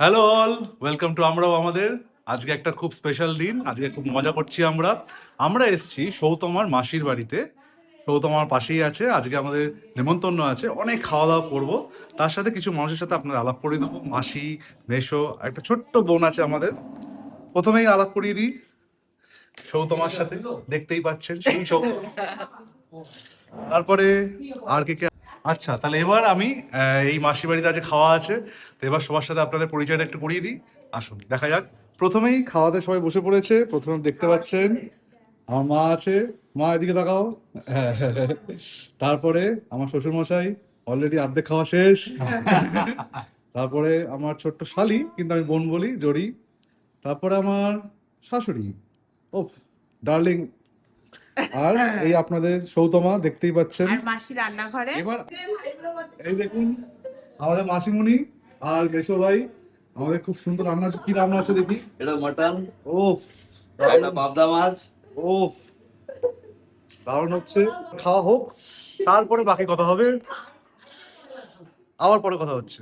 Hello all, welcome to আমরাও আমাদের। আজকে একটা খুব স্পেশাল দিন, আজকে খুব মজা করছি আমরা। আমরা এসেছি সৌতমার মাসির বাড়িতে। সৌতমার পাশেই আছে, আজকে আমাদের নেমন্তন্ন আছে, অনেক খাওয়া দাওয়া করবো। তার সাথে কিছু মানুষের সাথে আপনার আলাপ করিয়ে দেবো। মাসি, মেশো, একটা ছোট্ট বোন আছে আমাদের। প্রথমেই আলাপ করিয়ে দিই সৌতমার সাথে, দেখতেই পাচ্ছেন সেই সৌতমা। তারপরে আর কে কে। আচ্ছা, তাহলে এবার আমি এই মাসির বাড়িতে আজ খাওয়া আছে, তো এবার সবার সাথে আপনাদের পরিচয়টা একটু করিয়ে দিই। আসুন দেখা যাক। প্রথমেই খাওয়াতে সবাই বসে পড়েছে। প্রথমে দেখতে পাচ্ছেন আমার মা আছে। মা এদিকে তাকাও। তারপরে আমার শ্বশুর মশাই, অলরেডি অর্ধেক খাওয়া শেষ। তারপরে আমার ছোট্ট শালি, কিন্তু আমি বোন বলি, জড়ি। তারপরে আমার শাশুড়ি, ওফ ডার্লিং। আর এই আপনাদের সৌতমা, দেখতেই পাচ্ছেন। আর মাসি রান্নাঘরে। এবার এই দেখুন আমাদের মাসিমণি আর মেসো ভাই, আমাদের খুব সুন্দর রান্না হচ্ছে। কি রান্না হচ্ছে দেখি। এটা মাটন, ওফ, এটা পাবদা মাছ। ওফ, দারুণ হচ্ছে। খাওয়া হোক, তারপরে বাকি কথা হবে, আবার পরে কথা হচ্ছে।